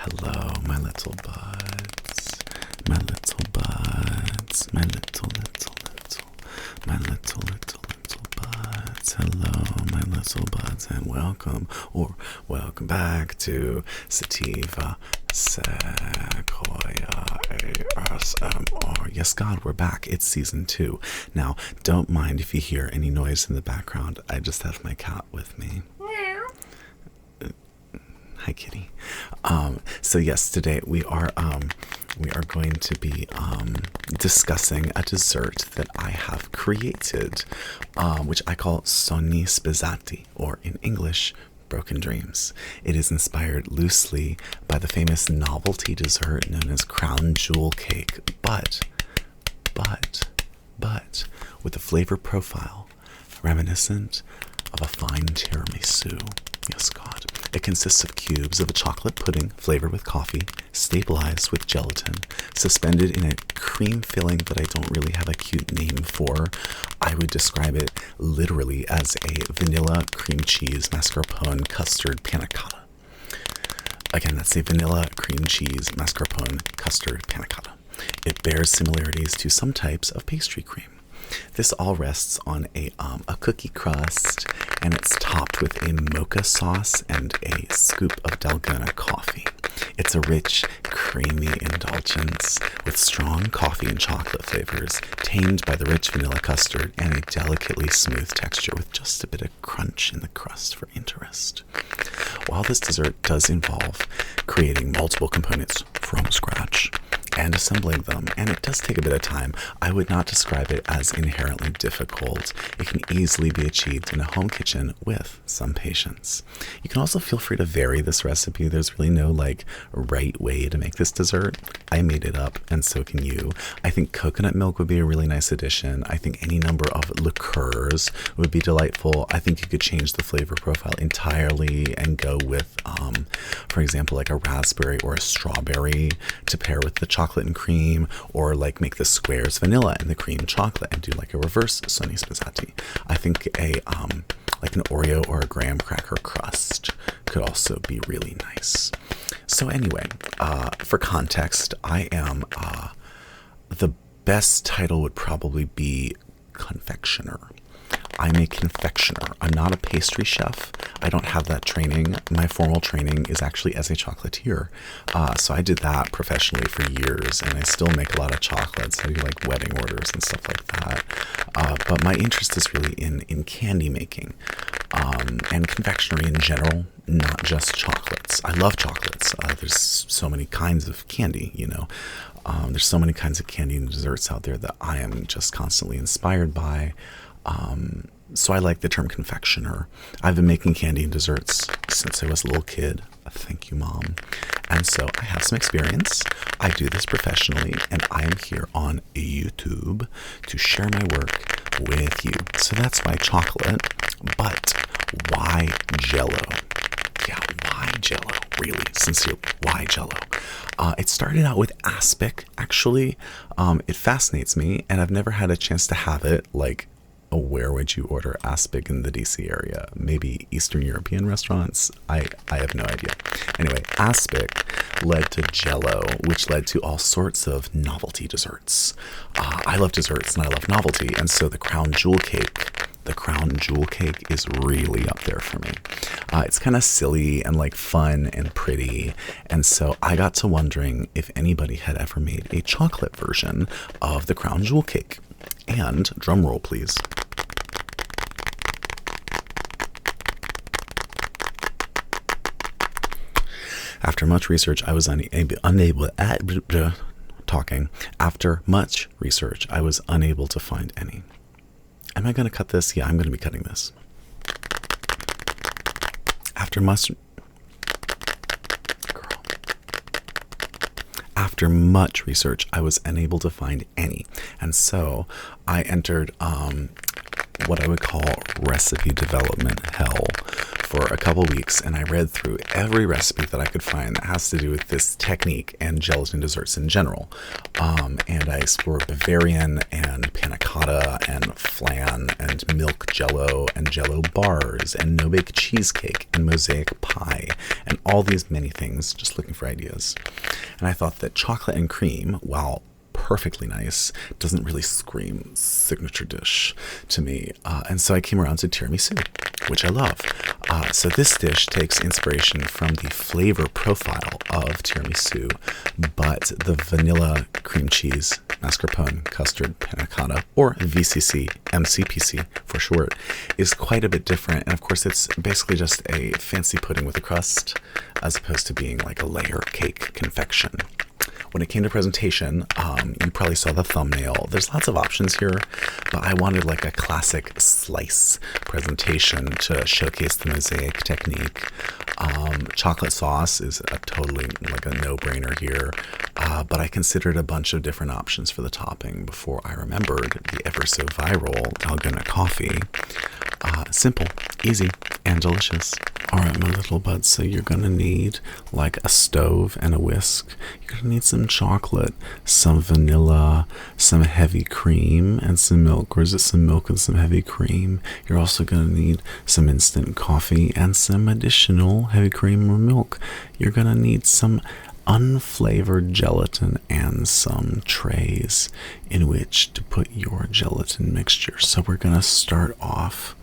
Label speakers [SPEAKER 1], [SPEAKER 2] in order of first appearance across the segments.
[SPEAKER 1] Hello, my little buds, my little buds, my little buds. Hello, my little buds, and welcome back to Sativa Sequoia ASMR. Yes, God, we're back. It's season 2. Now, don't mind if you hear any noise in the background. I just have my cat with me. Hi, kitty. So yes, today we are going to be discussing a dessert that I have created, which I call Sogni Spezatti, or in English, Broken Dreams. It is inspired loosely by the famous novelty dessert known as crown jewel cake, but with a flavor profile reminiscent of a fine tiramisu. Yes, God. It consists of cubes of a chocolate pudding flavored with coffee, stabilized with gelatin, suspended in a cream filling that I don't really have a cute name for. I would describe it literally as a vanilla cream cheese mascarpone custard panna cotta. Again, that's a vanilla cream cheese mascarpone custard panna cotta. It bears similarities to some types of pastry cream. This all rests on a cookie crust, and it's topped with a mocha sauce and a scoop of Dalgona coffee. It's a rich, creamy indulgence with strong coffee and chocolate flavors, tamed by the rich vanilla custard and a delicately smooth texture with just a bit of crunch in the crust for interest. While this dessert does involve creating multiple components from scratch and assembling them, and it does take a bit of time, I would not describe it as inherently difficult. It can easily be achieved in a home kitchen with some patience. You can also feel free to vary this recipe. There's really no right way to make this dessert. I made it up, and so can you. I think coconut milk would be a really nice addition. I think any number of liqueurs would be delightful. I think you could change the flavor profile entirely and go with, for example, like a raspberry or a strawberry to pair with the chocolate and cream, or make the squares vanilla and the cream chocolate and do a reverse Sogni Spezatti. I think an Oreo or a graham cracker crust could also be really nice. So anyway, for context, I am the best title would probably be confectioner. I'm a confectioner. I'm not a pastry chef. I don't have that training. My formal training is actually as a chocolatier. So I did that professionally for years, and I still make a lot of chocolates. I do wedding orders and stuff like that. But my interest is really in candy making and confectionery in general, not just chocolates. I love chocolates. There's so many kinds of candy, there's so many kinds of candy and desserts out there that I am just constantly inspired by. So I like the term confectioner. I've been making candy and desserts since I was a little kid. Thank you, Mom. And so I have some experience. I do this professionally, and I am here on YouTube to share my work with you. So that's why chocolate, but why Jell-O? Yeah, why Jell-O? Really, sincerely, why Jell-O? It started out with aspic, actually. It fascinates me, and I've never had a chance to have it, where would you order aspic in the DC area? Maybe Eastern European restaurants? I have no idea. Anyway, aspic led to Jell-O, which led to all sorts of novelty desserts. I love desserts and I love novelty, and so the crown jewel cake is really up there for me. It's kind of silly and fun and pretty, and so I got to wondering if anybody had ever made a chocolate version of the crown jewel cake. And drum roll, please. After much research, I was unable to find any. Am I going to cut this? Yeah, I'm going to be cutting this. After much research, I was unable to find any. And so I entered what I would call recipe development hell for a couple weeks, and I read through every recipe that I could find that has to do with this technique and gelatin desserts in general. And I explored Bavarian and panna cotta and flan and milk jello and jello bars and no-bake cheesecake and mosaic pie and all these many things, just looking for ideas. And I thought that chocolate and cream, while perfectly nice, doesn't really scream signature dish to me. And so I came around to tiramisu, which I love. So this dish takes inspiration from the flavor profile of tiramisu, but the vanilla cream cheese, mascarpone, custard, panna cotta, or VCC, MCPC for short, is quite a bit different. And of course, it's basically just a fancy pudding with a crust, as opposed to being like a layer cake confection. When it came to presentation, you probably saw the thumbnail. There's lots of options here, but I wanted like a classic slice presentation to showcase the mosaic technique. Chocolate sauce is a totally like a no-brainer here, but I considered a bunch of different options for the topping before I remembered the ever so viral Dalgona coffee. Simple, easy, and delicious. Alright, my little buds, so you're gonna need like a stove and a whisk. You're gonna need some chocolate, some vanilla, some heavy cream, and some milk. Or is it some milk and some heavy cream? You're also gonna need some instant coffee and some additional heavy cream or milk. You're gonna need some unflavored gelatin and some trays in which to put your gelatin mixture. So we're gonna start off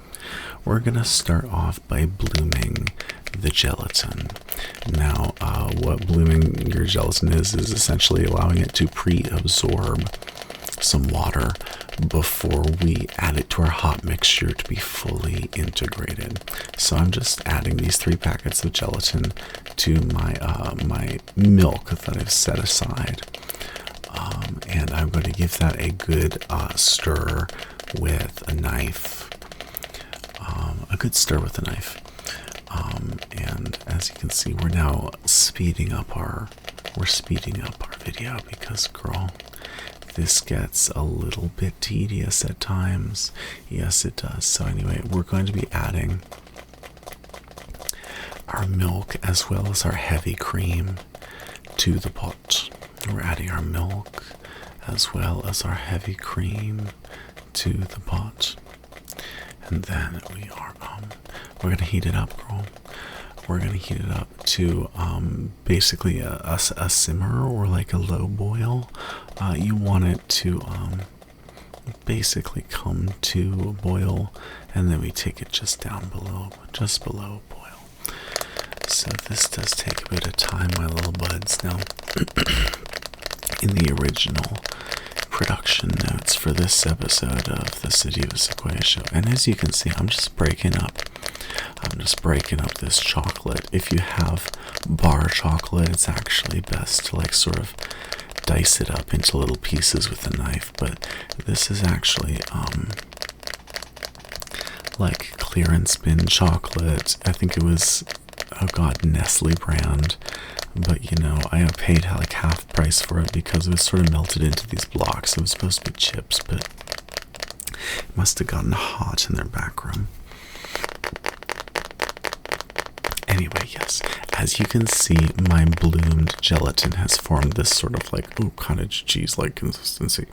[SPEAKER 1] by blooming the gelatin. Now, what blooming your gelatin is essentially allowing it to pre-absorb some water before we add it to our hot mixture to be fully integrated. So I'm just adding these 3 packets of gelatin to my milk that I've set aside. And I'm going to give that a good stir with a knife. And as you can see, we're now speeding up our video because, girl, this gets a little bit tedious at times. Yes, it does. So anyway, we're going to be adding our milk as well as our heavy cream to the pot. We're adding our milk as well as our heavy cream to the pot. And then we're going to heat it up, girl. We're going to heat it up to basically a simmer or like a low boil. You want it to basically come to a boil, and then we take it just below boil. So this does take a bit of time, my little buds. Now, in the original production notes for this episode of the City of Sequoia show, and as you can see, I'm just breaking up this chocolate. If you have bar chocolate, it's actually best to like sort of dice it up into little pieces with a knife, but this is actually like clearance bin chocolate. I think it was, oh god, Nestle brand. But, you know, I paid like half price for it because it was sort of melted into these blocks. It was supposed to be chips, but it must have gotten hot in their back room. Anyway, yes, as you can see, my bloomed gelatin has formed this sort of like, cottage cheese-like consistency.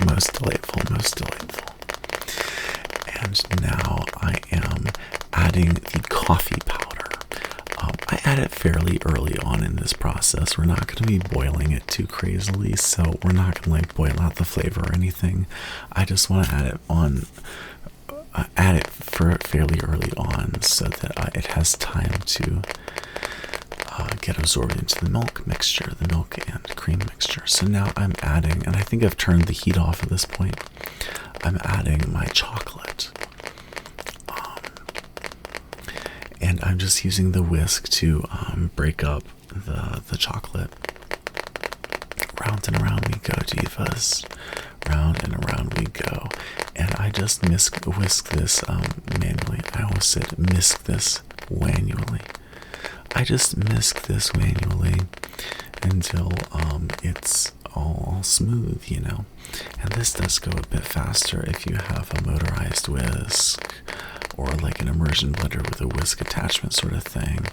[SPEAKER 1] Most delightful. And now I am adding the coffee powder. I add it fairly early on in this process. We're not going to be boiling it too crazily, so we're not going to like boil out the flavor or anything. I just want to add it fairly early on so that it has time to get absorbed into the milk mixture, the milk and cream mixture. So now I'm adding, and I think I've turned the heat off at this point, I'm adding my chocolate. And I'm just using the whisk to break up the chocolate. Round and around we go, divas. Round and around we go. And I just whisk this manually. I almost said whisk this manually. I just whisk this manually until it's all smooth, you know. And this does go a bit faster if you have a motorized whisk or like an immersion blender with a whisk attachment sort of thing,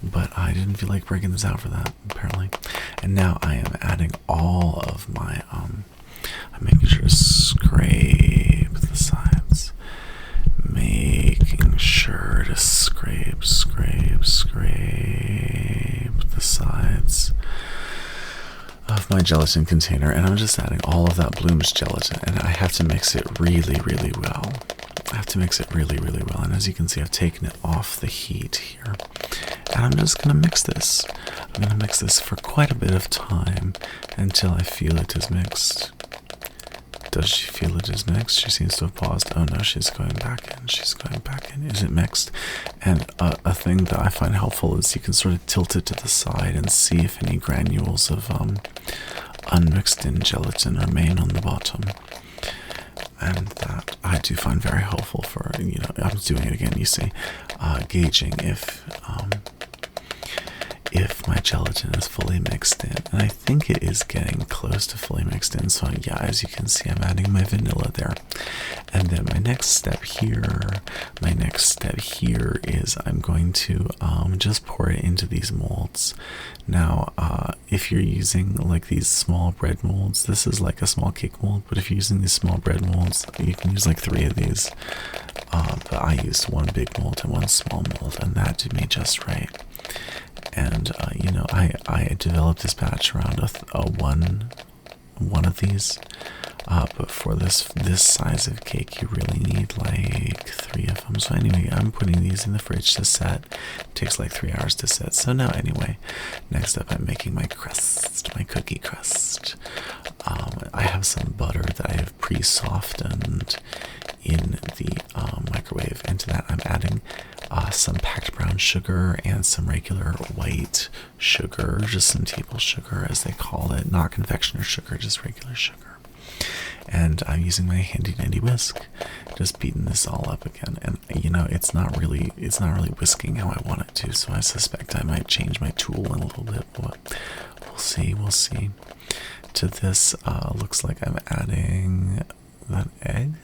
[SPEAKER 1] but I didn't feel like breaking this out for that, apparently. And now I am adding all of my, I'm making sure to scrape the sides, making sure to scrape the sides of my gelatin container, and I'm just adding all of that Bloom's gelatin, and I have to mix it really well. And as you can see, I've taken it off the heat here, and I'm just gonna mix this. I'm gonna mix this for quite a bit of time until I feel it is mixed. Does she feel it is mixed? She seems to have paused. Oh no, she's going back in. Is it mixed? And a thing that I find helpful is you can sort of tilt it to the side and see if any granules of unmixed in gelatin remain on the bottom. And that I do find very helpful for, I'm doing it again, you see, gauging if my gelatin is fully mixed in. And I think it is getting close to fully mixed in. So yeah, as you can see, I'm adding my vanilla there. And then my next step here is I'm going to just pour it into these molds. Now, if you're using like these small bread molds, this is like a small cake mold, but if you're using these small bread molds, you can use like 3 of these. But I used 1 big mold and 1 small mold, and that did me just right. And I developed this batch around one of these, but for this size of cake, you really need like 3 of them. So anyway, I'm putting these in the fridge to set. It takes like 3 hours to set. So now anyway, next up I'm making my crust, my cookie crust. I have some butter that I have pre-softened in the microwave, and to that I'm adding some packed brown sugar and some regular white sugar, just some table sugar as they call it, not confectioner sugar, just regular sugar. And I'm using my handy dandy whisk, just beating this all up again. And it's not really whisking how I want it to, so I suspect I might change my tool in a little bit, but we'll see. To this, looks like I'm adding that egg.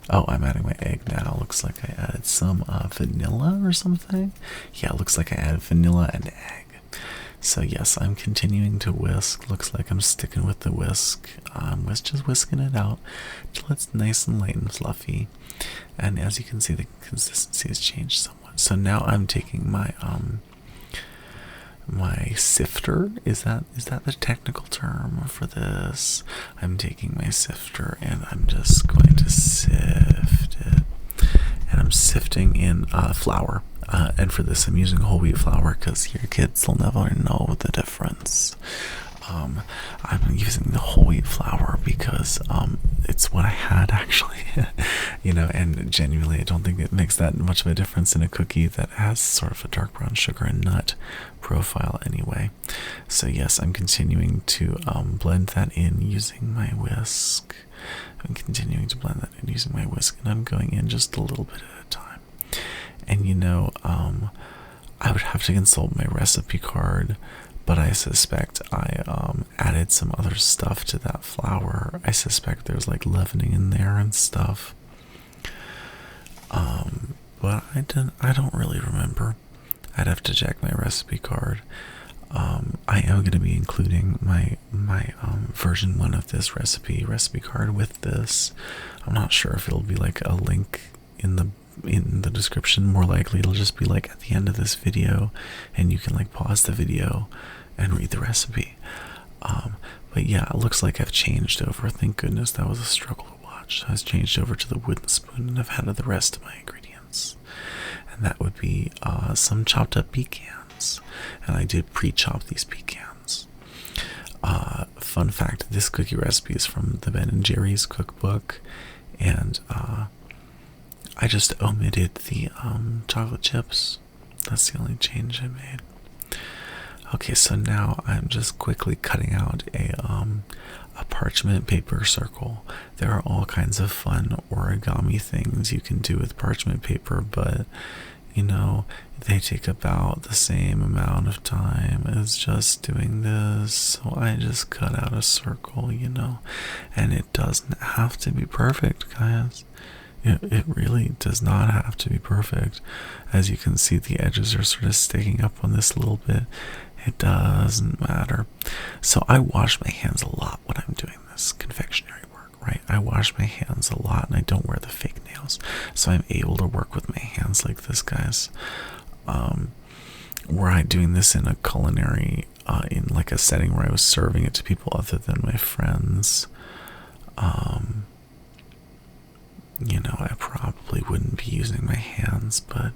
[SPEAKER 1] Oh, I'm adding my egg now. Looks like I added some vanilla or something. Yeah, looks like I added vanilla and egg. So yes, I'm continuing to whisk. Looks like I'm sticking with the whisk. Just whisking it out till it's nice and light and fluffy. And as you can see, the consistency has changed somewhat. So now I'm taking my my sifter. Is that the technical term for this? I'm taking my sifter and I'm just going to sift it. And I'm sifting in flour. And for this, I'm using whole wheat flour because your kids will never know the difference. I'm using the whole wheat flour because it's what I had actually, and genuinely I don't think it makes that much of a difference in a cookie that has sort of a dark brown sugar and nut profile anyway. So yes, I'm continuing to blend that in using my whisk. I'm continuing to blend that in using my whisk, and I'm going in just a little bit at a time. And I would have to consult my recipe card, but I suspect I added some other stuff to that flour. I suspect there's like leavening in there and stuff. But I don't really remember. I'd have to check my recipe card. I am going to be including my version 1 of this recipe card with this. I'm not sure if it'll be like a link in the description. More likely it'll just be like at the end of this video, and you can like pause the video and read the recipe. But yeah, it looks like I've changed over. Thank goodness, that was a struggle to watch. So I've changed over to the wooden spoon, and I've added the rest of my ingredients. And that would be some chopped up pecans. And I did pre-chop these pecans. Fun fact, this cookie recipe is from the Ben & Jerry's cookbook, and I just omitted the chocolate chips. That's the only change I made. Okay, so now I'm just quickly cutting out a parchment paper circle. There are all kinds of fun origami things you can do with parchment paper, but they take about the same amount of time as just doing this. So I just cut out a circle, and it doesn't have to be perfect, guys. It really does not have to be perfect. As you can see, the edges are sort of sticking up on this a little bit. It doesn't matter. So I wash my hands a lot when I'm doing this confectionery work, right? I wash my hands a lot and I don't wear the fake nails. So I'm able to work with my hands like this, guys. Were I doing this in a culinary, in like a setting where I was serving it to people other than my friends, I probably wouldn't be using my hands, but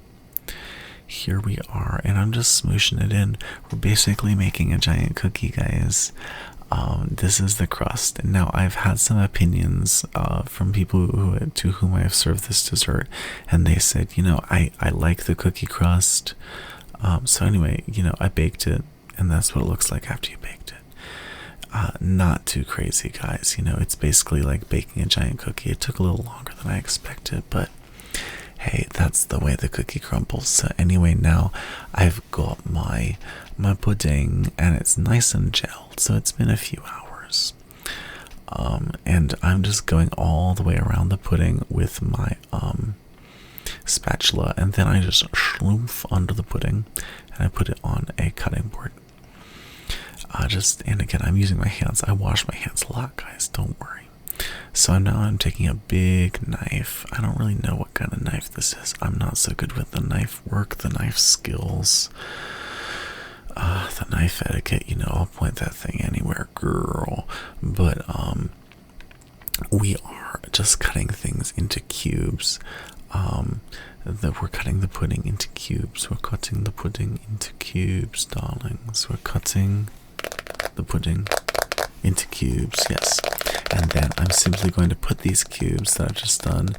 [SPEAKER 1] here we are, and I'm just smooshing it in. We're basically making a giant cookie, guys. This is the crust, and now I've had some opinions from people to whom I have served this dessert, and they said, I like the cookie crust. So anyway, I baked it, and that's what it looks like after you baked it. Not too crazy, guys. It's basically like baking a giant cookie. It took a little longer than I expected, but hey, that's the way the cookie crumbles. So anyway, now I've got my pudding, and it's nice and gelled, so it's been a few hours. And I'm just going all the way around the pudding with my spatula, and then I just schloomf under the pudding, and I put it on a cutting board. And again, I'm using my hands. I wash my hands a lot, guys, don't worry. So now I'm taking a big knife. I don't really know what kind of knife this is. I'm not so good with the knife work, the knife skills, the knife etiquette. I'll point that thing anywhere, girl. But we are just cutting things into cubes. We're cutting the pudding into cubes. We're cutting the pudding into cubes, darlings. We're cutting the pudding into cubes, yes. And then I'm simply going to put these cubes that I've just done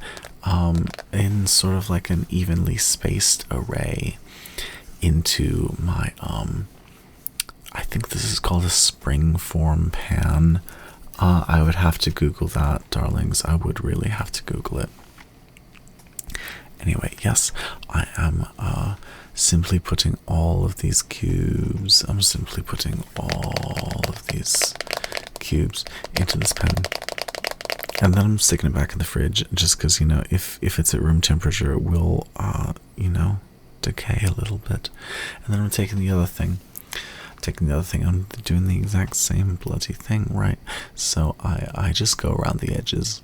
[SPEAKER 1] in sort of like an evenly spaced array into my I think this is called a spring form pan. I would have to Google that, darlings. I would really have to Google it. Anyway, yes, I am simply putting all of these cubes. I'm simply putting all of these cubes into this pan. And then I'm sticking it back in the fridge just because, if it's at room temperature, it will, decay a little bit. And then I'm taking the other thing. I'm doing the exact same bloody thing, right? So I just go around the edges.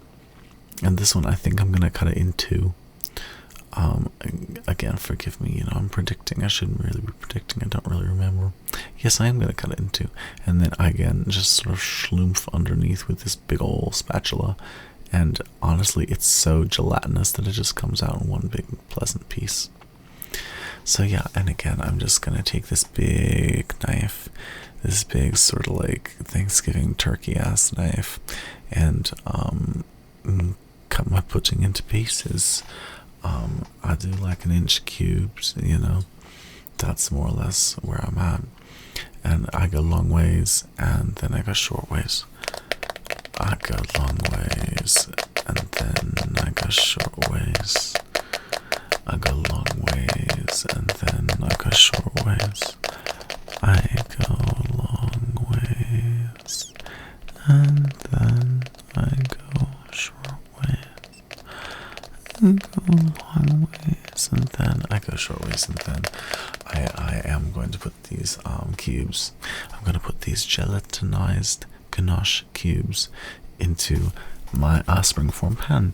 [SPEAKER 1] And this one, I think I'm going to cut it in two. Again, forgive me, I'm predicting. I shouldn't really be predicting. I don't really remember. Yes, I am going to cut it in two. And then again, just sort of schloomf underneath with this big old spatula. And honestly, it's so gelatinous that it just comes out in one big pleasant piece. So yeah, and again, I'm just going to take this big knife, this big sort of like Thanksgiving turkey ass knife, and cut my pudding into pieces. I do like an inch cubes, that's more or less where I'm at. And I go long ways, and then I go short ways. I go long ways, and then I go short ways. I go long ways, and then I go short ways. I go long ways, and then I go short ways. I go long ways, and then I go short ways, and then I am going to put these cubes. I'm going to put these gelatinized ganache cubes into my springform pan.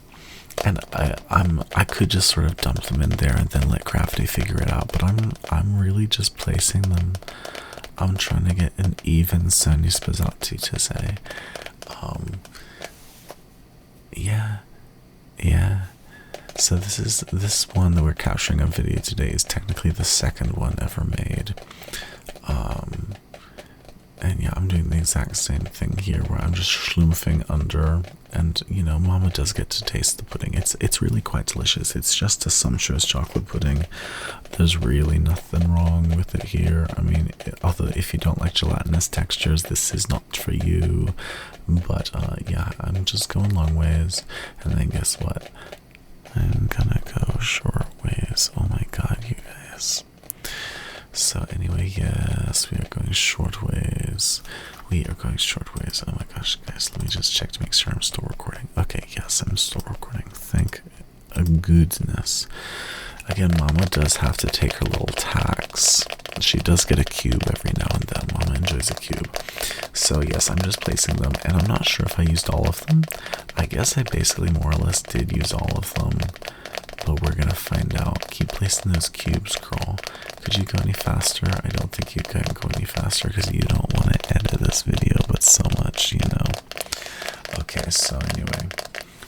[SPEAKER 1] And I could just sort of dump them in there and then let Crafty figure it out, but I'm really just placing them. I'm trying to get an even Sogni Spezatti to say. Yeah. So this one that we're capturing on video today is technically the second one ever made. And yeah, I'm doing the exact same thing here where I'm just schloomfing under, and Mama does get to taste the pudding. It's really quite delicious. It's just a sumptuous chocolate pudding. There's really nothing wrong with it here. I mean, although if you don't like gelatinous textures, this is not for you. But yeah, I'm just going long ways, and then guess what? I'm gonna go short ways. Oh my god, you guys. So anyway, yes, we are going short ways. We are going short ways. Oh my gosh, guys, let me just check to make sure I'm still recording. Okay, yes, I'm still recording. Thank goodness. Again, Mama does have to take her little tax. She does get a cube every now and then. Mama enjoys a cube. So yes, I'm just placing them, and I'm not sure if I used all of them. I guess I basically more or less did use all of them, but we're gonna find out. Keep placing those cubes, girl. Could you go any faster? I don't think you can go any faster because you don't want to edit this video, but so much, you know. Okay, so anyway,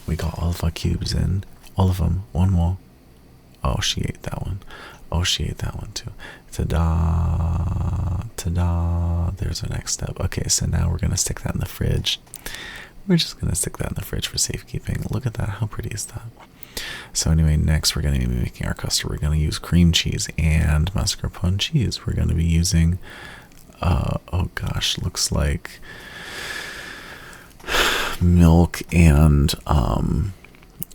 [SPEAKER 1] we got all of our cubes in. All of them. One more. Oh, she ate that one. Oh, she ate that one too. Ta-da! Ta-da! There's our next step. Okay, so now we're going to stick that in the fridge. We're just going to stick that in the fridge for safekeeping. Look at that. How pretty is that? So anyway, next we're going to be making our custard. We're going to use cream cheese and mascarpone cheese. We're going to be using, oh gosh, looks like milk and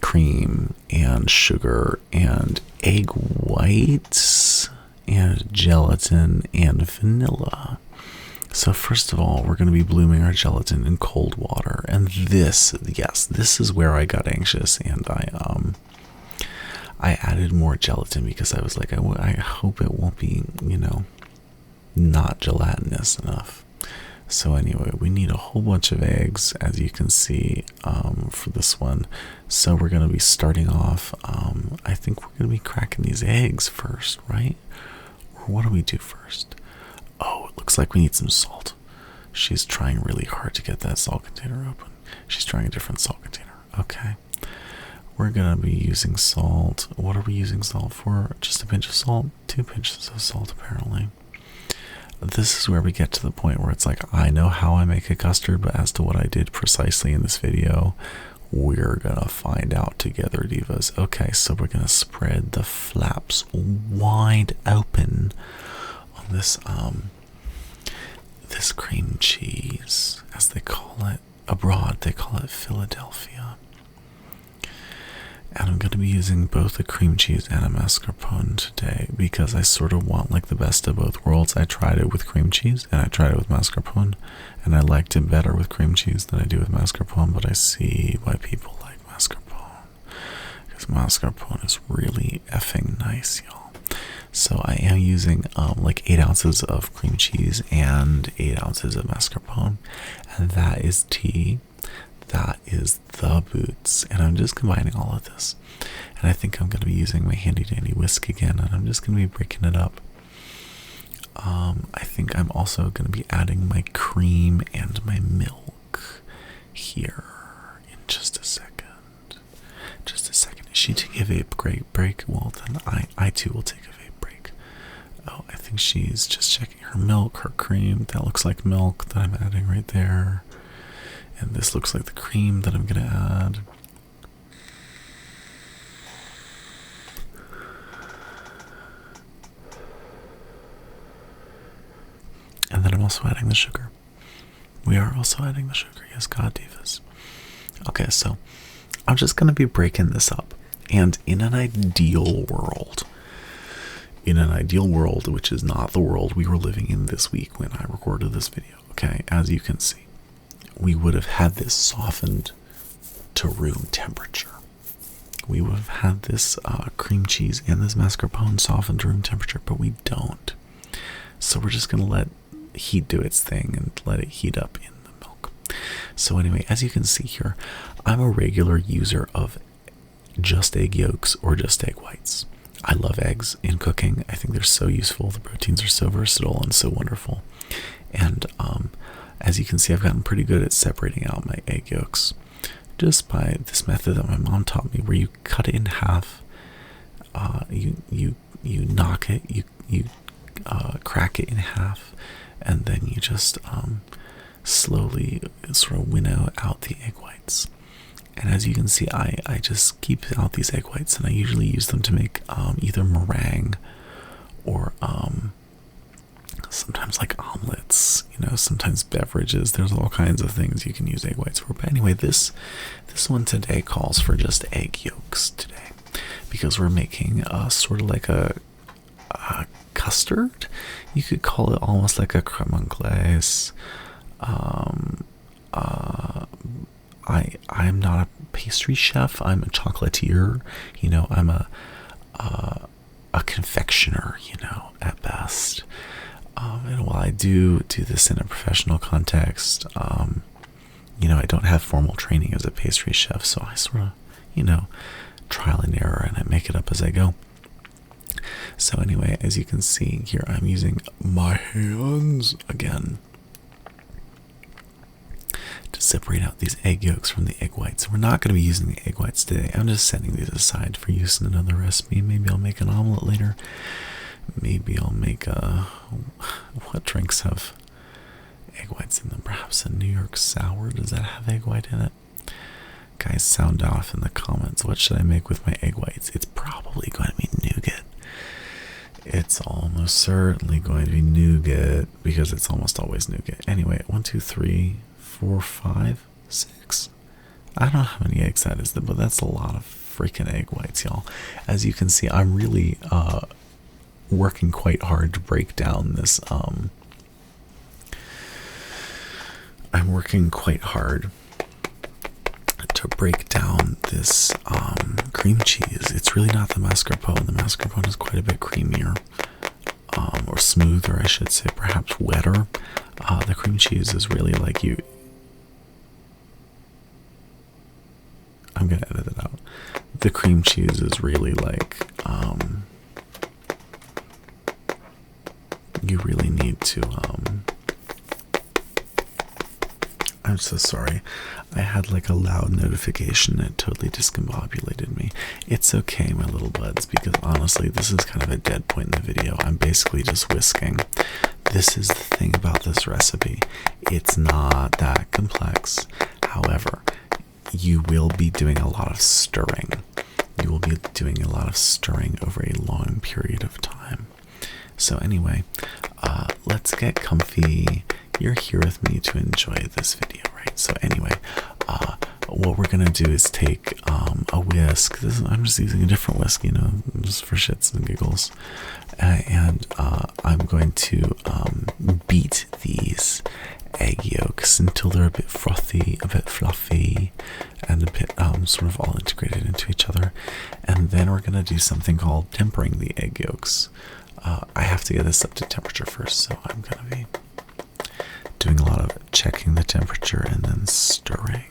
[SPEAKER 1] cream and sugar and egg whites and gelatin and vanilla. So first of all, we're going to be blooming our gelatin in cold water. And this, yes, this is where I got anxious, and I added more gelatin because I was like, I hope it won't be, you know, not gelatinous enough. So anyway, we need a whole bunch of eggs, as you can see, for this one. So we're going to be starting off, I think we're going to be cracking these eggs first, right? Or what do we do first? Oh, it looks like we need some salt. She's trying really hard to get that salt container open. She's trying a different salt container. Okay. We're going to be using salt. What are we using salt for? Just a pinch of salt? 2 pinches of salt, apparently. This is where we get to the point where it's like, I know how I make a custard, but as to what I did precisely in this video, we're gonna find out together, divas. Okay, so we're gonna spread the flaps wide open on this this cream cheese, as they call it. Abroad, they call it Philadelphia. And I'm going to be using both a cream cheese and a mascarpone today because I sort of want like the best of both worlds. I tried it with cream cheese and I tried it with mascarpone, and I liked it better with cream cheese than I do with mascarpone, but I see why people like mascarpone because mascarpone is really effing nice, y'all. So I am using like 8 ounces of cream cheese and 8 ounces of mascarpone, and that is tea. That is the boots, and I'm just combining all of this, and I think I'm going to be using my handy dandy whisk again, and I'm just going to be breaking it up. I think I'm also going to be adding my cream and my milk here in just a second. Just a second. Is she taking a vape break? Well, then I too will take a vape break. Oh, I think she's just checking her milk, her cream. That looks like milk that I'm adding right there. And this looks like the cream that I'm going to add. And then I'm also adding the sugar. We are also adding the sugar. Yes, God, divas. Okay, so I'm just going to be breaking this up. And in an ideal world, which is not the world we were living in this week when I recorded this video, okay, as you can see, we would have had this softened to room temperature. We would have had this cream cheese and this mascarpone softened to room temperature, but we don't. So we're just going to let heat do its thing and let it heat up in the milk. So anyway, as you can see here, I'm a regular user of just egg yolks or just egg whites. I love eggs in cooking. I think they're so useful. The proteins are so versatile and so wonderful. And as you can see, I've gotten pretty good at separating out my egg yolks just by this method that my mom taught me, where you cut it in half, you knock it, you crack it in half, and then you just slowly sort of winnow out the egg whites. And as you can see, I just keep out these egg whites, and I usually use them to make either meringue or sometimes like omelets, you know, sometimes beverages. There's all kinds of things you can use egg whites for. But anyway, this one today calls for just egg yolks today, because we're making sort of like a custard. You could call it almost like a crème anglaise, I'm not a pastry chef. I'm a chocolatier. You know, I'm a confectioner. You know, at best. And while I do this in a professional context, you know, I don't have formal training as a pastry chef, so I sort of, you know, trial and error, and I make it up as I go. So anyway, as you can see here, I'm using my hands again to separate out these egg yolks from the egg whites. We're not going to be using the egg whites today. I'm just setting these aside for use in another recipe. Maybe I'll make an omelet later. Maybe I'll make what drinks have egg whites in them? Perhaps a New York sour. Does that have egg white in it? Guys, sound off in the comments. What should I make with my egg whites? It's probably going to be nougat. It's almost certainly going to be nougat because it's almost always nougat. Anyway, 1, 2, 3, 4, 5, 6. I don't know how many eggs that is, but that's a lot of freaking egg whites, y'all. As you can see, I'm really working quite hard to break down this. I'm working quite hard to break down this cream cheese. It's really not the mascarpone. The mascarpone is quite a bit creamier, or smoother, I should say, perhaps wetter. The cream cheese is really like I'm gonna edit it out. The cream cheese is really like you really need to I'm so sorry. I had like a loud notification and it totally discombobulated me. It's okay, my little buds, because honestly, this is kind of a dead point in the video. I'm basically just whisking. This is the thing about this recipe. It's not that complex. However, you will be doing a lot of stirring. You will be doing a lot of stirring over a long period of time. So anyway, let's get comfy. You're here with me to enjoy this video, right? So anyway, what we're gonna do is take a whisk. I'm just using a different whisk, you know, just for shits and giggles. And I'm going to beat these egg yolks until they're a bit frothy, a bit fluffy, and a bit sort of all integrated into each other. And then we're gonna do something called tempering the egg yolks. I have to get this up to temperature first, so I'm gonna be doing a lot of checking the temperature and then stirring,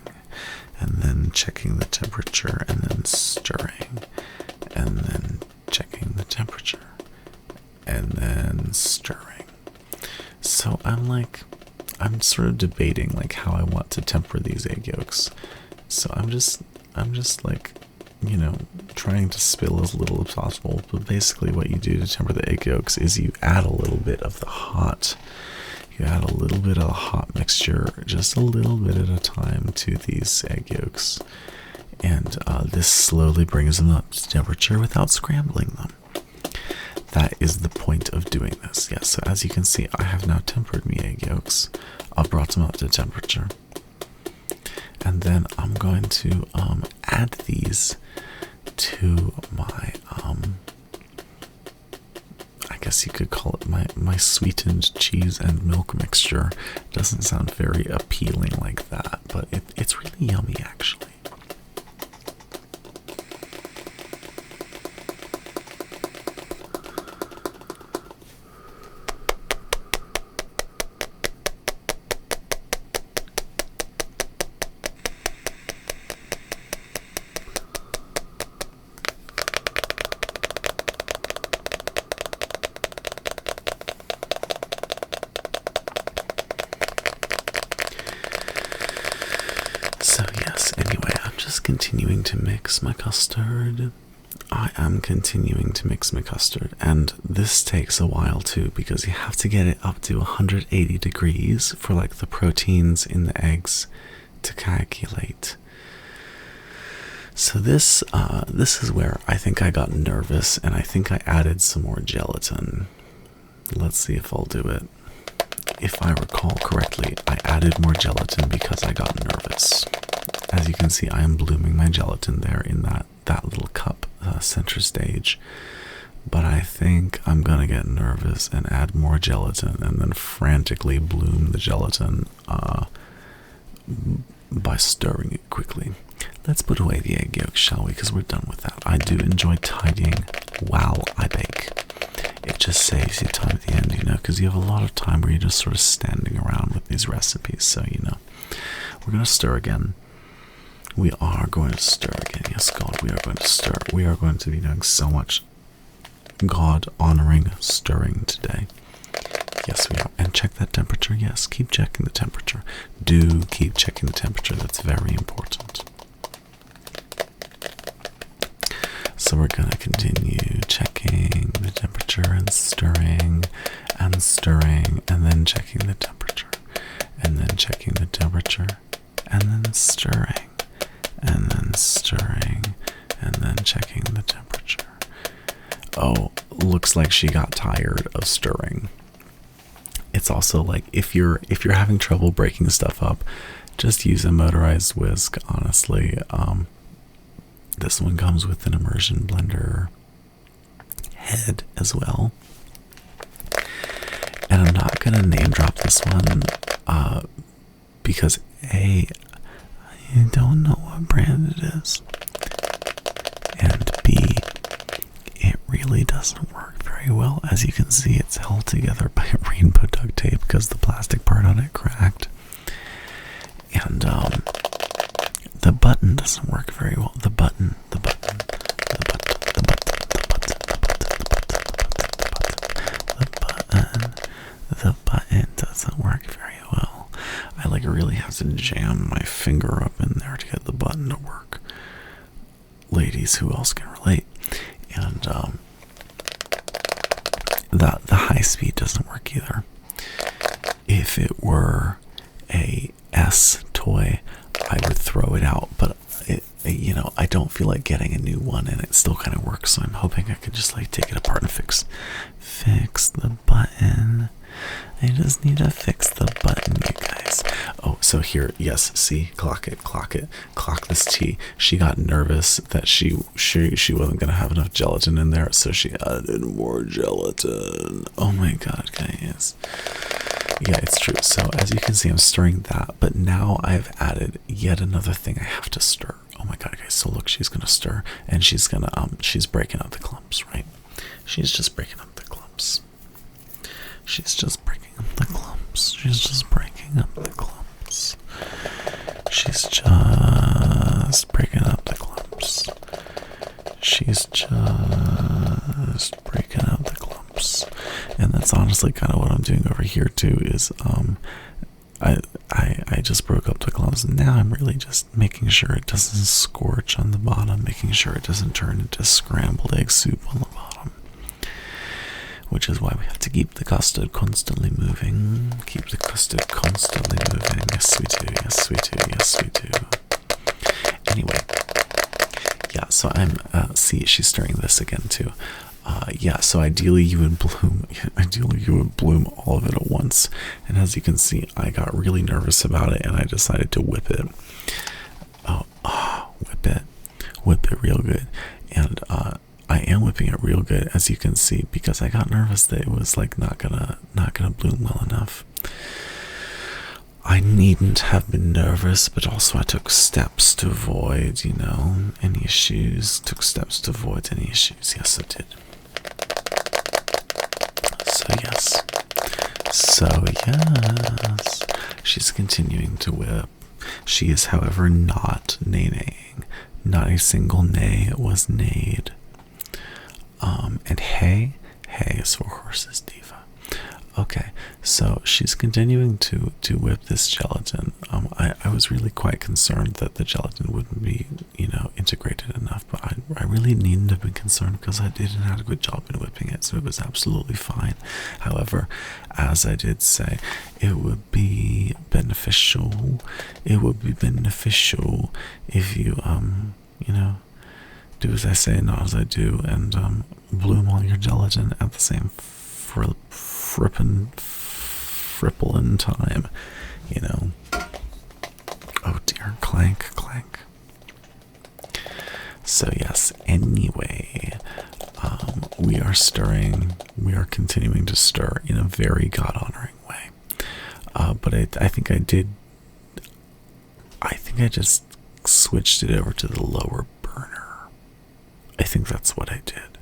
[SPEAKER 1] and then checking the temperature and then stirring, and then checking the temperature and then stirring. So I'm sort of debating like how I want to temper these egg yolks. So I'm just like, you know, trying to spill as little as possible. But basically what you do to temper the egg yolks is you add a little bit of the hot mixture, just a little bit at a time, to these egg yolks. And this slowly brings them up to temperature without scrambling them. That is the point of doing this. Yes, so as you can see, I have now tempered my egg yolks. I've brought them up to temperature. And then I'm going to add these to my, I guess you could call it my sweetened cheese and milk mixture. Doesn't sound very appealing like that, but it's really yummy actually. So yes, anyway, I'm just continuing to mix my custard. I am continuing to mix my custard, and this takes a while too, because you have to get it up to 180 degrees for like the proteins in the eggs to calculate. So this is where I think I got nervous, and I think I added some more gelatin. Let's see if I'll do it. If I recall correctly, I added more gelatin because I got nervous. As you can see, I am blooming my gelatin there in that little cup center stage. But I think I'm gonna get nervous and add more gelatin and then frantically bloom the gelatin by stirring it quickly. Let's put away the egg yolk, shall we? Because we're done with that. I do enjoy tidying while I bake. It just saves you time at the end, you know, because you have a lot of time where you're just sort of standing around with these recipes. So, you know, we're going to stir again. We are going to stir again. Yes, God, we are going to stir. We are going to be doing so much God-honoring stirring today. Yes, we are. And check that temperature. Yes, keep checking the temperature. Do keep checking the temperature. That's very important. So we're going to continue checking the temperature and stirring, and then checking the temperature, and then checking the temperature, and then stirring, and then stirring, and then checking the temperature. Oh, looks like she got tired of stirring. It's also like if you're having trouble breaking stuff up, just use a motorized whisk. Honestly, this one comes with an immersion blender head as well. And I'm not gonna name drop this one because A, I don't know what brand it is, and B, it really doesn't work very well. As you can see, it's held together by rainbow duct tape because the plastic part on it cracked. And the button doesn't work very well. The button doesn't work very well. I like really have to jam my finger up in there to get the button to work. Ladies, who else can relate? And the high speed doesn't work either. If it were a S toy, I would throw it out, but you know, I don't feel like getting a new one, and it still kind of works. So I'm hoping I could just like take it apart and fix the button. I just need to fix the button, you guys. Oh, so here, yes, see, clock this tea. She got nervous that she wasn't gonna have enough gelatin in there, so she added more gelatin. Oh my god, guys. Yeah, it's true. So as you can see, I'm stirring that, but now I've added yet another thing I have to stir. Oh my god, guys. So look, she's gonna stir, and she's breaking up the clumps, right? She's just breaking up the clumps. She's just breaking up the clumps. She's just breaking up the clumps. She's just breaking up the clumps. She's just breaking up the clumps. And that's honestly kind of what I'm doing over here too, is I just broke up the clumps, and now I'm really just making sure it doesn't scorch on the bottom, making sure it doesn't turn into scrambled egg soup on the bottom. Which is why we have to keep the custard constantly moving. Keep the custard constantly moving. Yes, we do. Yes, we do. Yes, we do. Anyway, yeah. So I'm. See, she's stirring this again too. Yeah. So ideally, you would bloom. Ideally, you would bloom all of it at once. And as you can see, I got really nervous about it, and I decided to whip it. Whip it real good, and I am whipping it real good, as you can see, because I got nervous that it was like not gonna bloom well enough. I needn't have been nervous, but also I took steps to avoid, you know, any issues. Took steps to avoid any issues. Yes, I did. So yes, she's continuing to whip. She is, however, not nay-naying. Not a single nay was neighed. And hey is for horses, diva. Okay, so she's continuing to whip this gelatin. I was really quite concerned that the gelatin wouldn't be, you know, integrated enough, but I really needn't have been concerned because I did an adequate job in whipping it, so it was absolutely fine. However, as I did say, it would be beneficial. It would be beneficial if you, you know, do as I say, not as I do, and bloom all your gelatin at the same frippling time, you know. Oh dear, clank. So yes, anyway, we are stirring, we are continuing to stir in a very God-honoring way. But I think I did I think I just switched it over to the lower burner. I think that's what I did.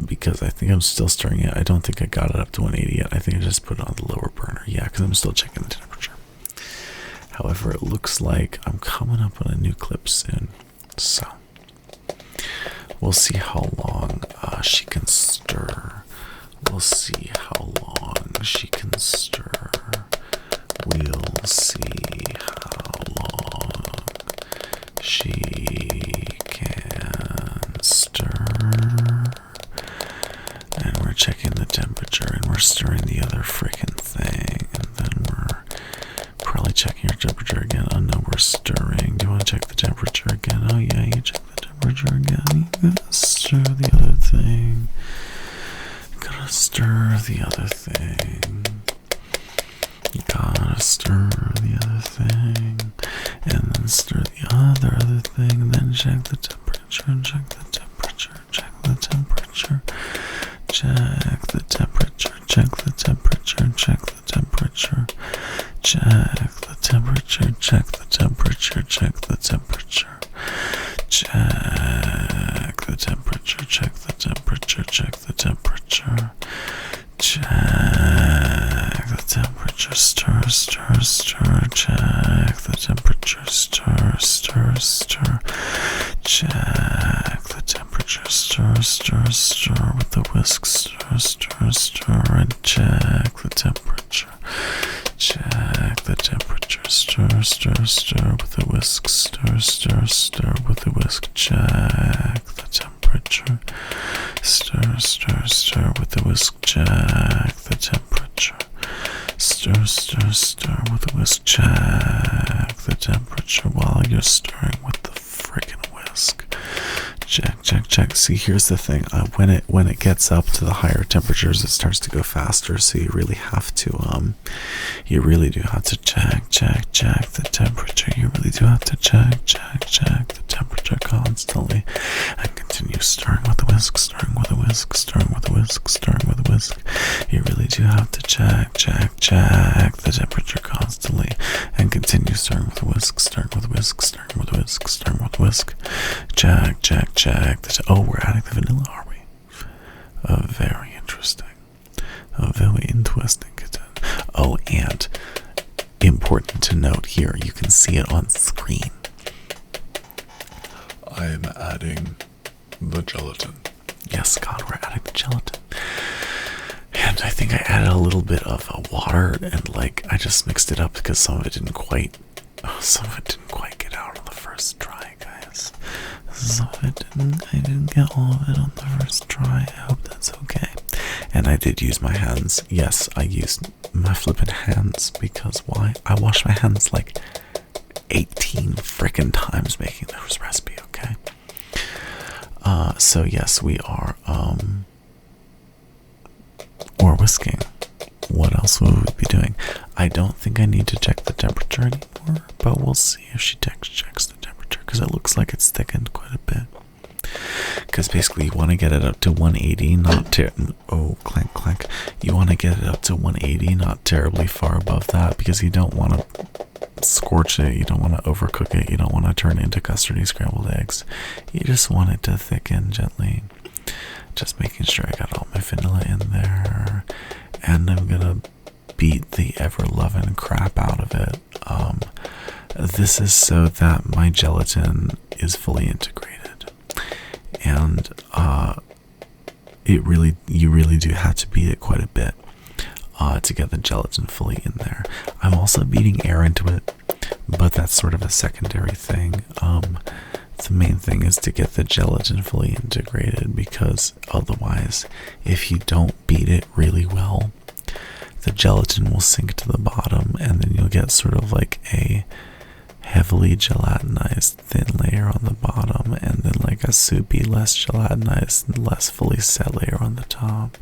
[SPEAKER 1] Because I think I'm still stirring it. I don't think I got it up to 180 yet. I think I just put it on the lower burner. Yeah, because I'm still checking the temperature. However, it looks like I'm coming up on a new clip soon. So, we'll see how long she can stir. We'll see how long she can stir. We'll see how long she can stir. And we're checking the temperature, and we're stirring the other freaking thing, and then we're probably checking your temperature again. Oh no, we're stirring. Do you want to check the temperature again? Oh yeah, you check the temperature again. You gotta stir the other thing. Gotta stir the other thing. You gotta stir the other thing, and then stir the other thing, and then check the temperature, and check the temperature, check the temperature, check the temperature, check the temperature, check the temperature, check the temperature, check the temperature, check the temperature, check the temperature, check the temperature, check the temperature, check the temperature, stir, stir, stir, check the temperature, stir, stir, stir, check the temperature, stir, stir, stir with the whisk, stir, stir, stir, and check the temperature, check the temperature, stir, stir, stir with the whisk, stir, stir, stir with the whisk, check the temperature, stir, stir, stir with the whisk, check the temperature, stir, stir, stir with the whisk, check the temperature while you're stirring with the freaking whisk. Check, check, check. See, here's the thing. When it gets up to the higher temperatures, it starts to go faster. So you really have to, you really do have to check, check, check the temperature. You really do have to check, check, check the temperature constantly, and continue stirring with the whisk, stirring with the whisk, stirring with the whisk, stirring with the whisk. You really do have to check, check, check the temperature constantly, and continue stirring with the whisk, stirring with the whisk, stirring with the whisk, stirring with the whisk. Check, check, check. Oh, we're adding the vanilla, are we? Very interesting. Very interesting. Oh, and important to note here, you can see it on screen. I am adding the gelatin. Yes, God, we're adding the gelatin. And I think I added a little bit of water, and like I just mixed it up because some of it didn't quite get out on the first try, guys. Some of it I didn't get all of it on the first try. I hope that's okay. And I did use my hands. Yes, I used my flippin' hands, because why? I washed my hands like 18 frickin' times making this recipe, okay? So yes, we are, or whisking. What else will we be doing? I don't think I need to check the temperature anymore, but we'll see if she checks the temperature, because it looks like it's thickened quite a bit. Because basically you want to get it up to 180, oh, clank, clank. You want to get it up to 180, not terribly far above that, because you don't want to scorch it, you don't want to overcook it, you don't want to turn it into custardy scrambled eggs. You just want it to thicken gently. Just making sure I got all my vanilla in there. And I'm gonna beat the ever-loving crap out of it. This is so that my gelatin is fully integrated. And you really do have to beat it quite a bit to get the gelatin fully in there. I'm also beating air into it, but that's sort of a secondary thing. The main thing is to get the gelatin fully integrated, because otherwise, if you don't beat it really well, the gelatin will sink to the bottom, and then you'll get sort of like a heavily gelatinized thin layer on the bottom, and then like a soupy, less gelatinized and less fully set layer on the top.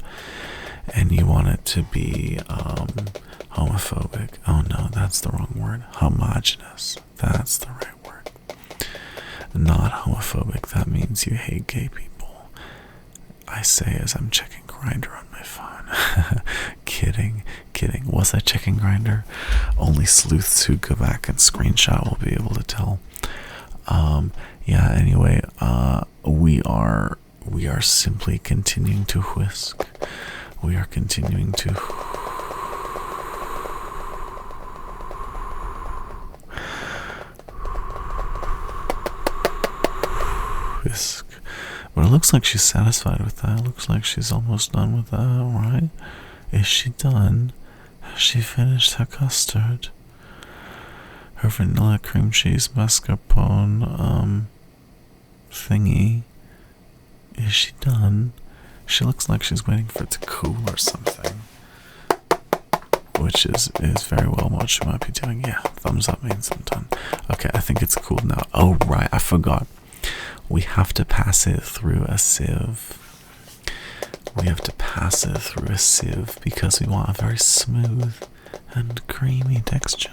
[SPEAKER 1] And you want it to be homophobic. Oh no, that's the wrong word. Homogeneous. That's the right word. Not homophobic. That means you hate gay people. I say as I'm checking Grindr on my phone. Kidding. Was that chicken grinder? Only sleuths who go back and screenshot will be able to tell. Yeah, anyway, we are simply continuing to whisk. We are continuing to whisk. But it looks like she's satisfied with that. It looks like she's almost done with that, right? Is she done? Has she finished her custard? Her vanilla cream cheese mascarpone, thingy. Is she done? She looks like she's waiting for it to cool or something. Which is very well what she might be doing. Yeah, thumbs up means I'm done. Okay, I think it's cool now. Oh, right, I forgot. We have to pass it through a sieve. Because we want a very smooth and creamy texture.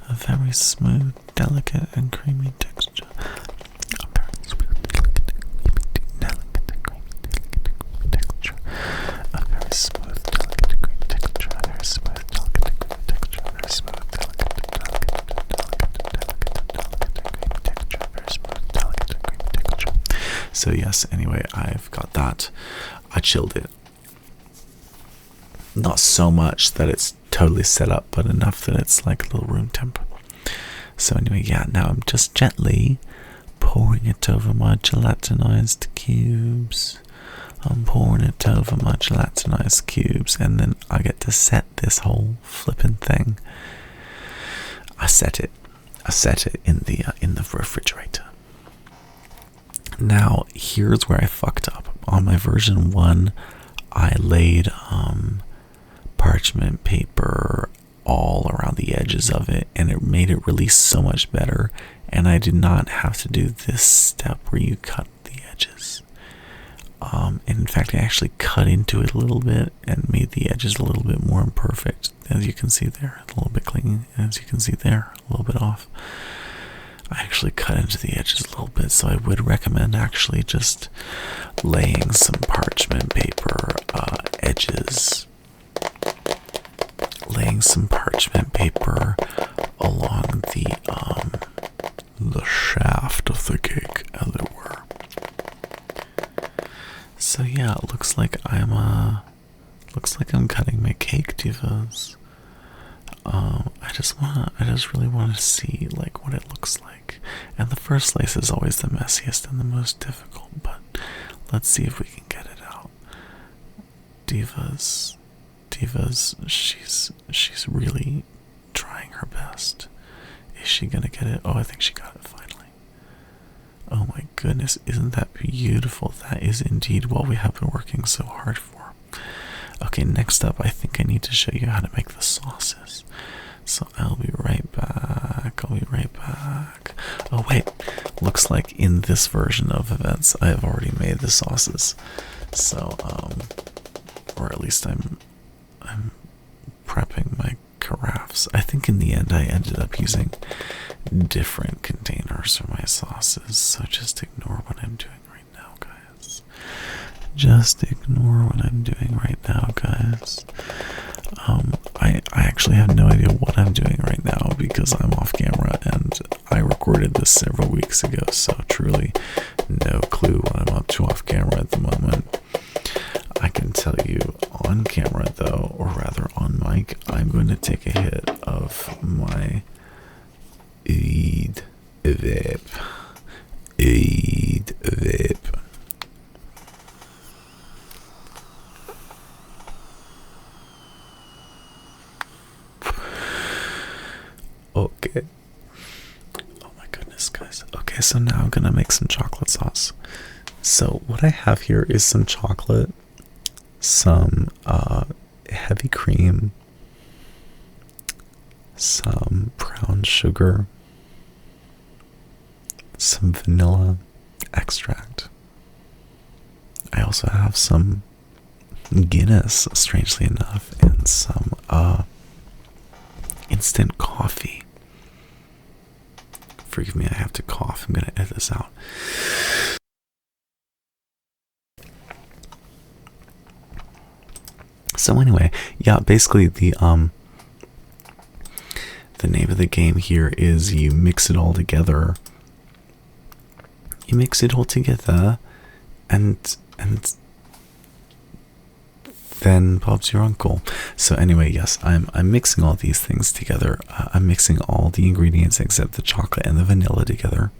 [SPEAKER 1] A very smooth, delicate, and creamy texture. A very smooth, delicate, creamy texture. A very smooth, delicate, creamy texture. A very smooth, delicate, creamy texture. A very smooth, delicate, creamy texture. A very smooth, delicate, creamy texture. So yes, anyway, I've got that. I chilled it. Not so much that it's totally set up, but enough that it's like a little room temp. So anyway, yeah, now I'm just gently pouring it over my gelatinized cubes. I'm pouring it over my gelatinized cubes, and then I get to set this whole flipping thing. I set it in the refrigerator. Now, here's where I fucked up. On my version 1, I laid parchment paper all around the edges of it, and it made it release so much better, and I did not have to do this step where you cut the edges. And in fact, I actually cut into it a little bit and made the edges a little bit more imperfect. As you can see there, a little bit clean. As you can see there, a little bit off. I actually cut into the edges a little bit, so I would recommend actually just laying some parchment paper edges. Laying some parchment paper along the shaft of the cake, as it were. So yeah, it looks like I'm cutting my cake, divas. I just really want to see like what it looks like. And the first slice is always the messiest and the most difficult, but let's see if we can get it out. Divas, she's really trying her best. Is she gonna get it? Oh, I think she got it finally. Oh my goodness, isn't that beautiful? That is indeed what we have been working so hard for. Okay, next up, I think I need to show you how to make the sauces. So I'll be right back. Oh wait, looks like in this version of events, I have already made the sauces. So, or at least I'm prepping my carafes. I think in the end I ended up using different containers for my sauces, so just ignore what I'm doing right now, guys. Just ignore what I'm doing right now, guys. I actually have no idea what I'm doing right now because I'm off camera and I recorded this several weeks ago, so truly no clue what I'm up to off camera at the moment. I can tell you on camera though, or rather on mic, I'm going to take a hit of my Eid vape. Okay. Oh my goodness, guys. Okay, so now I'm gonna make some chocolate sauce. So what I have here is some chocolate, some heavy cream, some brown sugar, some vanilla extract. I also have some Guinness, strangely enough, and some instant coffee. Forgive me, I have to cough. I'm gonna edit this out. So anyway, yeah, basically the name of the game here is you mix it all together. You mix it all together, and then Bob's your uncle. So anyway, yes, I'm mixing all these things together. I'm mixing all the ingredients except the chocolate and the vanilla together.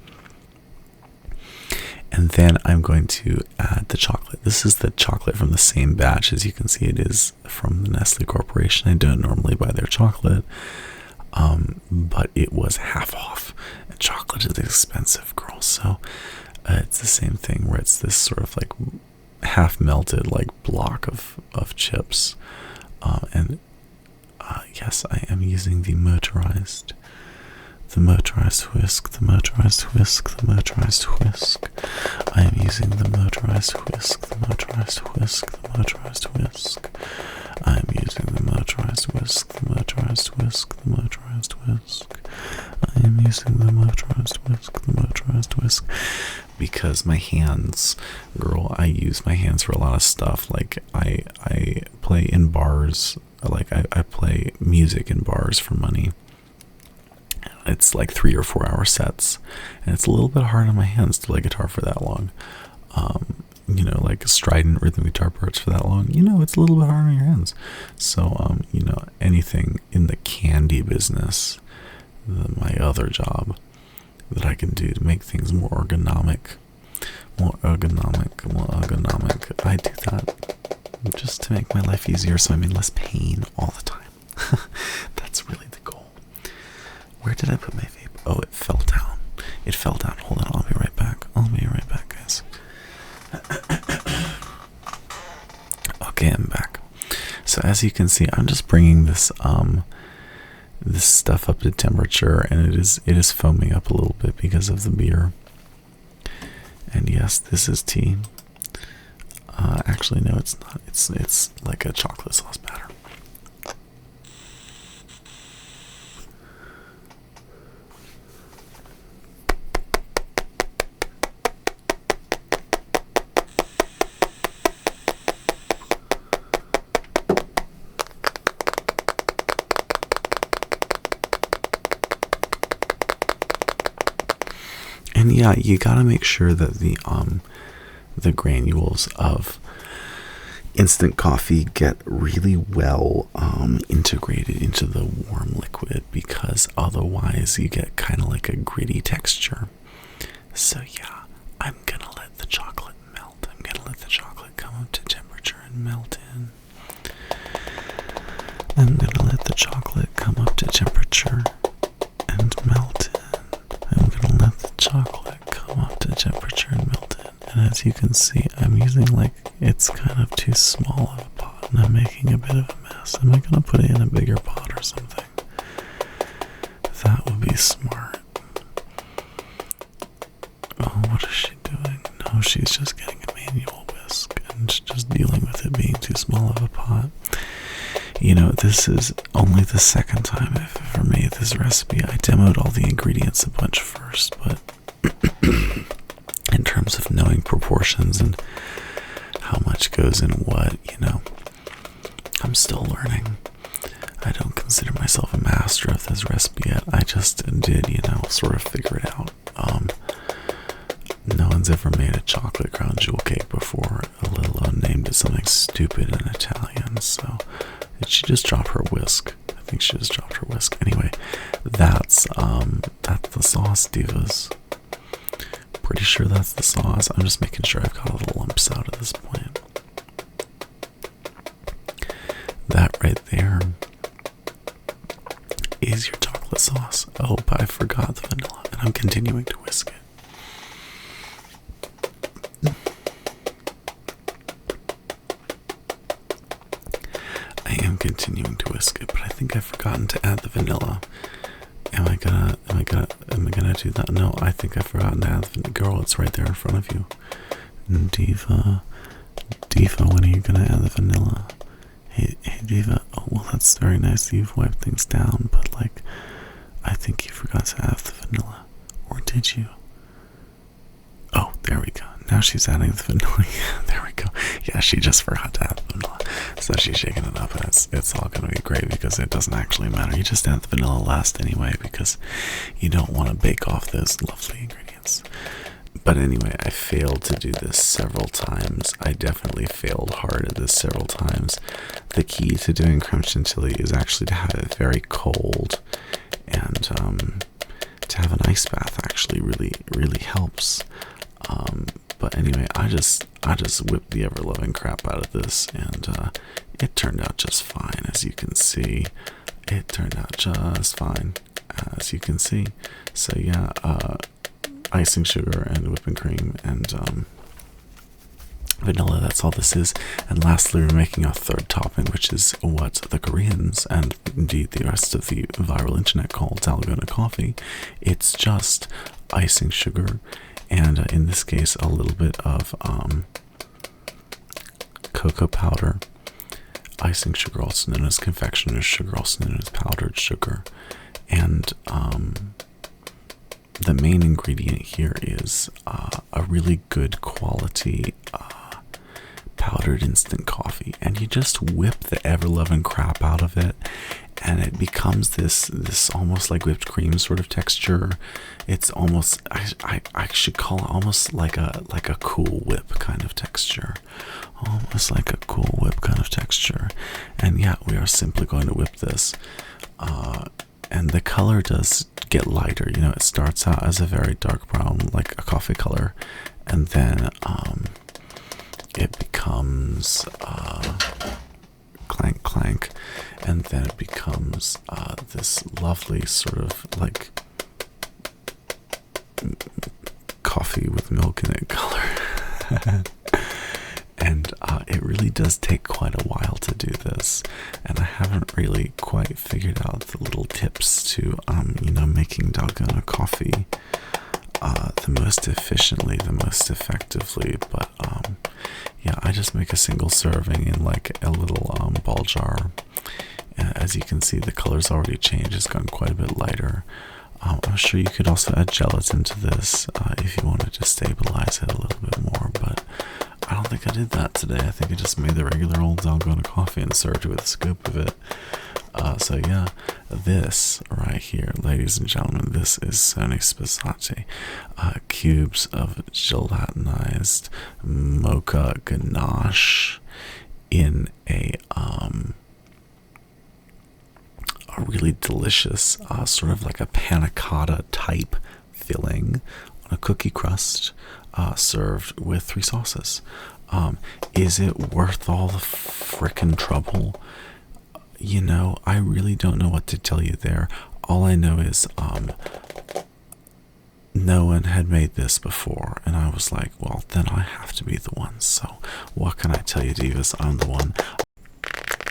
[SPEAKER 1] And then I'm going to add the chocolate. This is the chocolate from the same batch. As you can see, it is from the Nestle Corporation. I don't normally buy their chocolate, but it was half off. And chocolate is expensive, girls. So it's the same thing where it's this sort of like half melted like block of chips. And yes, I am using the motorized whisk, the motorized whisk, the motorized whisk. I am using the motorized whisk, the motorized whisk, the motorized whisk. I am using the motorized whisk, the motorized whisk, the motorized whisk. I am using the motorized whisk, the motorized whisk. Because my hands, girl, I use my hands for a lot of stuff. Like I play in bars, like I play music in bars for money. It's like 3 or 4 hour sets, and it's a little bit hard on my hands to play guitar for that long. Like strident rhythm guitar parts for that long. It's a little bit hard on your hands. So, anything in the candy business, my other job that I can do to make things more ergonomic, I do that just to make my life easier, so I'm in less pain all the time. That's really the goal. Where did I put my vape? Oh, it fell down. It fell down. Hold on, I'll be right back. Guys. Okay, I'm back. So as you can see, I'm just bringing this stuff up to temperature, and it is foaming up a little bit because of the beer. And yes, this is tea. Actually, no, it's not. It's like a chocolate sauce batter. And yeah, you gotta make sure that the granules of instant coffee get really well integrated into the warm liquid, because otherwise you get kind of like a gritty texture. So yeah, I'm gonna let the chocolate melt. I'm gonna let the chocolate come up to temperature and melt in. I'm gonna let the chocolate come up to temperature and melt in. I'm gonna let the chocolate come up to temperature and melt in. And as you can see, I'm using it's kind of too small of a pot, and I'm making a bit of a mess. Am I gonna put it in a bigger pot or something? That would be smart. Oh, what is she doing? No, she's just getting a manual whisk and just dealing with it being too small of a pot. This is only the second time I've ever made this recipe. I demoed all the ingredients a bunch first, but in terms of knowing proportions and how much goes in what, I'm still learning. I don't consider myself a master of this recipe yet. I just did, sort of figure it out. No one's ever made a chocolate crown jewel cake before, let alone named it something stupid in Italian, so did she just drop her whisk? I think she just dropped her whisk. Anyway, that's the sauce, divas. Pretty sure that's the sauce. I'm just making sure I've got all the lumps out at this point. That right there is your chocolate sauce. Oh, but I forgot the vanilla, and I'm continuing to whisk it. I am continuing to whisk it, but I think I've forgotten to add the vanilla. Am I gonna do that? No, I think I've forgotten to add the vanilla. Girl, it's right there in front of you. Diva, when are you gonna add the vanilla? Hey, Diva. Oh, well, that's very nice that you've wiped things down, but I think you forgot to add the vanilla. Or did you? Oh, there we go. Now she's adding the vanilla. There we go. Yeah, she just forgot to add the vanilla. So she's shaking it up, and it's all going to be great because it doesn't actually matter. You just add the vanilla last anyway because you don't want to bake off those lovely ingredients. But anyway, I failed to do this several times. I definitely failed hard at this several times. The key to doing creme chantilly is actually to have it very cold, and to have an ice bath actually really helps. But anyway, I just whipped the ever-loving crap out of this, and it turned out just fine, as you can see. It turned out just fine, as you can see. So yeah, icing sugar and whipping cream and vanilla, that's all this is. And lastly, we're making our third topping, which is what the Koreans and indeed the rest of the viral internet call dalgona coffee. It's just icing sugar and in this case a little bit of cocoa powder, icing sugar, also known as confectioner's sugar, also known as powdered sugar, and the main ingredient here is a really good quality powdered instant coffee, and you just whip the ever-loving crap out of it, and it becomes this almost like whipped cream sort of texture. It's almost, I should call it almost like a Cool Whip kind of texture. Almost like a Cool Whip kind of texture. And yeah, we are simply going to whip this. And the color does get lighter. You know, it starts out as a very dark brown, like a coffee color, and then it becomes clank clank, and then it becomes this lovely sort of like coffee with milk in it color. And it really does take quite a while to do this, and I haven't really quite figured out the little tips to making dalgona coffee the most efficiently, the most effectively. But yeah, I just make a single serving in like a little ball jar. As you can see, the color's already changed. It's gotten quite a bit lighter. I'm sure you could also add gelatin to this if you wanted to stabilize it a little bit more, but I don't think I did that today. I think I just made the regular old dalgona coffee and served it with a scoop of it. So yeah, this right here, ladies and gentlemen, this is Sogni Spezatti. Cubes of gelatinized mocha ganache in a really delicious sort of like a panna cotta type filling on a cookie crust, served with 3 sauces. Is it worth all the frickin' trouble? You know, I really don't know what to tell you there. All I know is no one had made this before, and I was like, well, then I have to be the one. So what can I tell you, divas? I'm the one.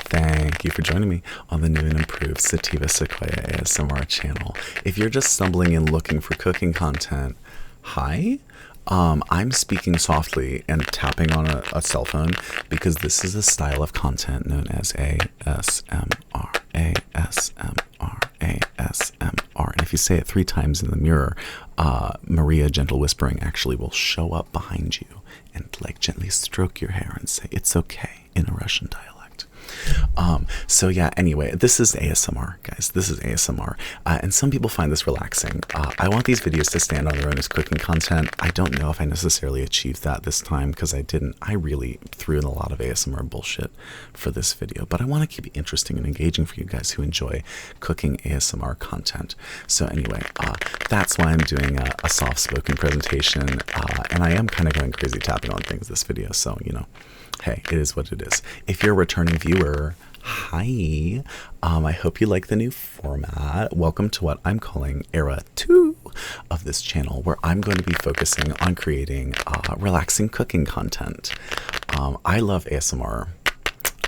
[SPEAKER 1] Thank you for joining me on the new and improved Sativa Sequoia ASMR channel. If you're just stumbling in looking for cooking content, hi. I'm speaking softly and tapping on a cell phone because this is a style of content known as ASMR, ASMR, ASMR. And if you say it 3 times in the mirror, Maria Gentle Whispering actually will show up behind you and like gently stroke your hair and say, "It's okay," in a Russian dialect. So yeah, anyway, this is ASMR, guys. This is ASMR. And some people find this relaxing. I want these videos to stand on their own as cooking content. I don't know if I necessarily achieved that this time because I really threw in a lot of ASMR bullshit for this video, but I want to keep it interesting and engaging for you guys who enjoy cooking ASMR content. So anyway, that's why I'm doing a soft-spoken presentation, and I am kind of going crazy tapping on things this video, so, you know, hey, it is what it is. If you're a returning viewer, hi. I hope you like the new format. Welcome to what I'm calling Era 2 of this channel, where I'm going to be focusing on creating relaxing cooking content. I love ASMR.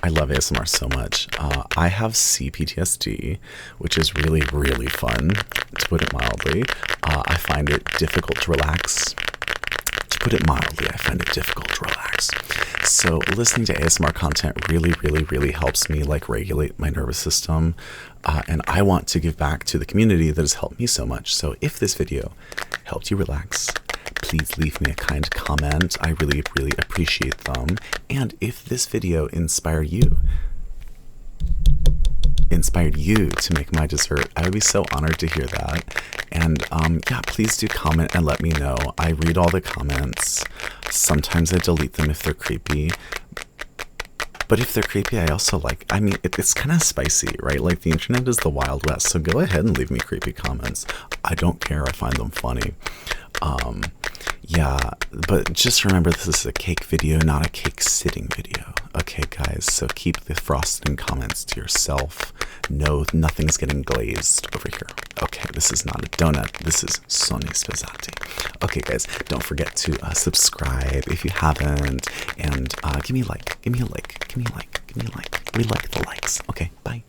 [SPEAKER 1] I love ASMR so much. I have CPTSD, which is really, really fun, to put it mildly. I find it difficult to relax. To put it mildly, I find it difficult to relax. So listening to ASMR content really helps me like regulate my nervous system. And I want to give back to the community that has helped me so much. So if this video helped you relax, please leave me a kind comment. I really, really appreciate them. And if this video inspired you to make my dessert, I would be so honored to hear that. And yeah, please do comment and let me know. I read all the comments. Sometimes I delete them if they're creepy. But if they're creepy, I also like, I mean, it's kind of spicy, right? Like, the internet is the Wild West, so go ahead and leave me creepy comments. I don't care, I find them funny. Yeah, but just remember, this is a cake video, not a cake sitting video. Okay, guys, so keep the frosting comments to yourself. No, nothing's getting glazed over here. Okay, this is not a donut. This is Sogni Spezatti. Okay, guys, don't forget to subscribe if you haven't, and give me a like, give me a like, give me a like, give me a like. We like the likes. Okay, bye.